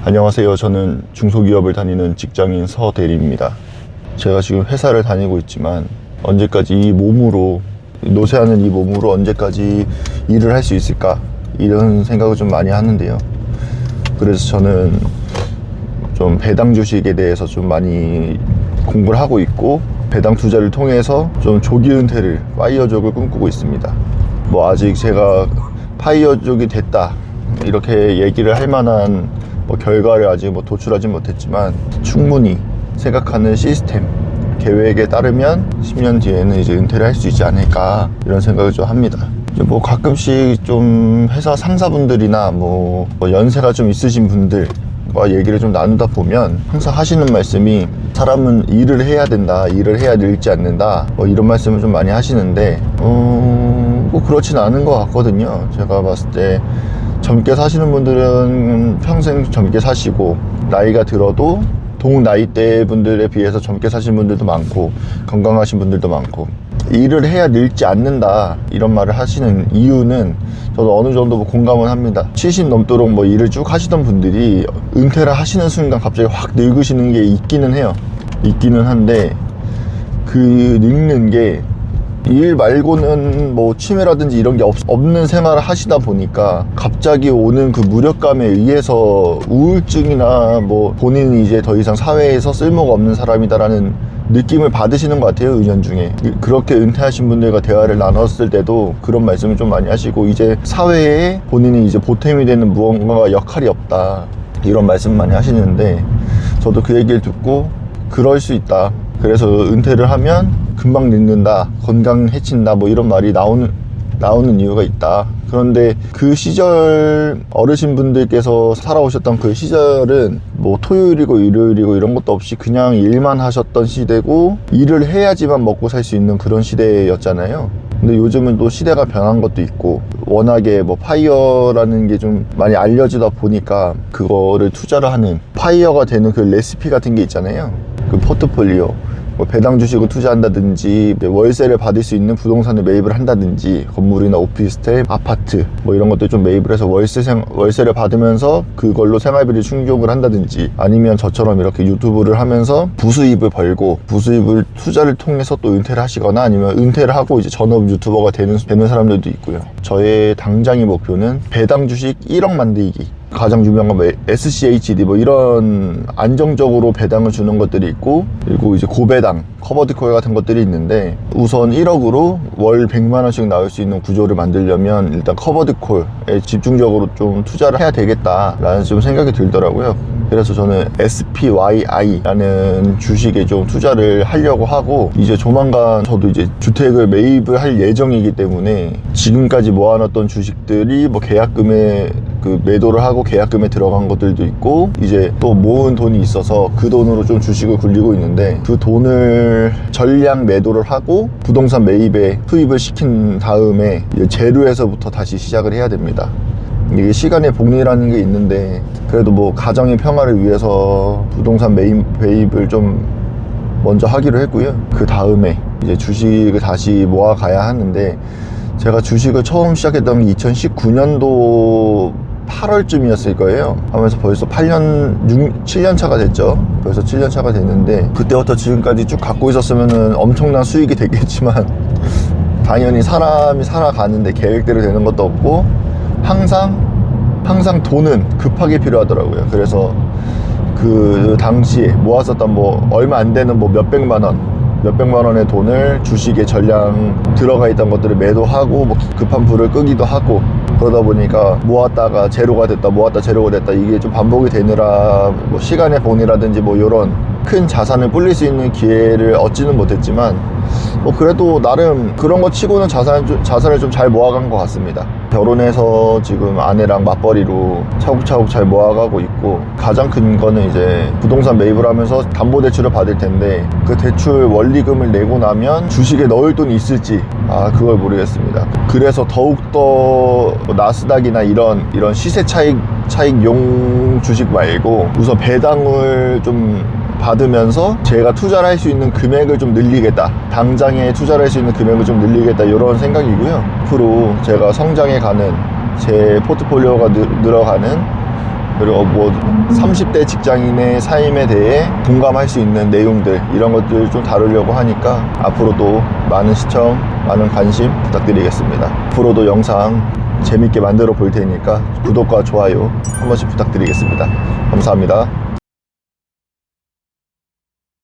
안녕하세요. 저는 중소기업을 다니는 직장인 서대리입니다. 제가 지금 회사를 다니고 있지만 언제까지 이 몸으로, 노쇠하는 이 몸으로 언제까지 일을 할 수 있을까, 이런 생각을 좀 많이 하는데요. 그래서 저는 좀 배당 주식에 대해서 좀 많이 공부를 하고 있고, 배당 투자를 통해서 좀 조기 은퇴를, 파이어족을 꿈꾸고 있습니다. 뭐 아직 제가 파이어족이 됐다 이렇게 얘기를 할 만한 결과를 아직 도출하지 못했지만, 충분히 생각하는 시스템, 계획에 따르면 10년 뒤에는 이제 은퇴를 할 수 있지 않을까, 이런 생각을 좀 합니다. 가끔씩 좀 회사 상사분들이나 연세가 좀 있으신 분들과 얘기를 좀 나누다 보면 항상 하시는 말씀이, 사람은 일을 해야 된다, 일을 해야 늙지 않는다, 이런 말씀을 좀 많이 하시는데 그렇진 않은 것 같거든요. 제가 봤을 때 젊게 사시는 분들은 평생 젊게 사시고, 나이가 들어도 동 나이대 분들에 비해서 젊게 사시는 분들도 많고, 건강하신 분들도 많고, 일을 해야 늙지 않는다 이런 말을 하시는 이유는 저도 어느 정도 공감은 합니다. 70 넘도록 일을 쭉 하시던 분들이 은퇴를 하시는 순간 갑자기 확 늙으시는 게 있기는 해요. 있기는 한데, 그 늙는 게 일 말고는 취미라든지 이런 게 없는 생활을 하시다 보니까 갑자기 오는 그 무력감에 의해서 우울증이나 본인이 이제 더 이상 사회에서 쓸모가 없는 사람이다라는 느낌을 받으시는 것 같아요, 은연중에. 그렇게 은퇴하신 분들과 대화를 나눴을 때도 그런 말씀을 좀 많이 하시고, 이제 사회에 본인이 이제 보탬이 되는 무언가 역할이 없다, 이런 말씀 많이 하시는데, 저도 그 얘기를 듣고 그럴 수 있다, 그래서 은퇴를 하면 금방 늙는다, 건강 해친다, 이런 말이 나오는 이유가 있다. 그런데 그 시절, 어르신분들께서 살아오셨던 그 시절은 토요일이고 일요일이고 이런 것도 없이 그냥 일만 하셨던 시대고, 일을 해야지만 먹고 살 수 있는 그런 시대였잖아요. 근데 요즘은 또 시대가 변한 것도 있고, 워낙에 파이어라는 게 좀 많이 알려지다 보니까 그거를 투자를 하는, 파이어가 되는 그 레시피 같은 게 있잖아요. 그 포트폴리오, 배당 주식을 투자한다든지, 월세를 받을 수 있는 부동산을 매입을 한다든지, 건물이나 오피스텔, 아파트 이런 것들 좀 매입을 해서 월세를 받으면서 그걸로 생활비를 충족을 한다든지, 아니면 저처럼 이렇게 유튜브를 하면서 부수입을 벌고, 부수입을 투자를 통해서 또 은퇴를 하시거나, 아니면 은퇴를 하고 이제 전업 유튜버가 되는 사람들도 있고요. 저의 당장의 목표는 배당 주식 1억 만들기. 가장 유명한 SCHD 이런 안정적으로 배당을 주는 것들이 있고, 그리고 이제 고배당, 커버드콜 같은 것들이 있는데, 우선 1억으로 월 100만 원씩 나올 수 있는 구조를 만들려면 일단 커버드콜에 집중적으로 좀 투자를 해야 되겠다라는 좀 생각이 들더라고요. 그래서 저는 SPYI라는 주식에 좀 투자를 하려고 하고, 이제 조만간 저도 이제 주택을 매입을 할 예정이기 때문에, 지금까지 모아놨던 주식들이 계약금에 매도를 하고 계약금에 들어간 것들도 있고, 이제 또 모은 돈이 있어서 그 돈으로 좀 주식을 굴리고 있는데, 그 돈을 전량 매도를 하고 부동산 매입에 투입을 시킨 다음에 이제 재료에서부터 다시 시작을 해야 됩니다. 이게 시간의 복리라는 게 있는데, 그래도 가정의 평화를 위해서 부동산 매입을 좀 먼저 하기로 했고요. 그 다음에 이제 주식을 다시 모아가야 하는데, 제가 주식을 처음 시작했던 게 2019년도 8월쯤이었을 거예요. 하면서 벌써 7년 차가 됐죠. 벌써 7년 차가 됐는데, 그때부터 지금까지 쭉 갖고 있었으면 엄청난 수익이 됐겠지만, 당연히 사람이 살아가는데 계획대로 되는 것도 없고, 항상 돈은 급하게 필요하더라고요. 그래서 그 당시에 모았었던 얼마 안 되는 몇백만 원의 돈을 주식에 전량 들어가 있던 것들을 매도하고, 급한 불을 끄기도 하고, 그러다 보니까 모았다가 제로가 됐다, 모았다 제로가 됐다, 이게 좀 반복이 되느라 시간의 복리라든지 이런 큰 자산을 불릴 수 있는 기회를 얻지는 못했지만, 그래도 나름 그런 거 치고는 자산을 좀 잘 모아간 것 같습니다. 결혼해서 지금 아내랑 맞벌이로 차곡차곡 잘 모아가고 있고, 가장 큰 거는 이제 부동산 매입을 하면서 담보대출을 받을 텐데, 그 대출 원리금을 내고 나면 주식에 넣을 돈이 있을지 그걸 모르겠습니다. 그래서 더욱더 나스닥이나 이런 시세 차익용 주식 말고, 우선 배당을 좀 받으면서 제가 투자를 할 수 있는 금액을 좀 늘리겠다, 당장에 투자를 할 수 있는 금액을 좀 늘리겠다, 이런 생각이고요. 앞으로 제가 성장해 가는, 제 포트폴리오가 늘어가는 그리고 뭐 30대 직장인의 삶에 대해 공감할 수 있는 내용들, 이런 것들 좀 다루려고 하니까 앞으로도 많은 시청, 많은 관심 부탁드리겠습니다. 앞으로도 영상 재밌게 만들어 볼 테니까 구독과 좋아요 한 번씩 부탁드리겠습니다. 감사합니다.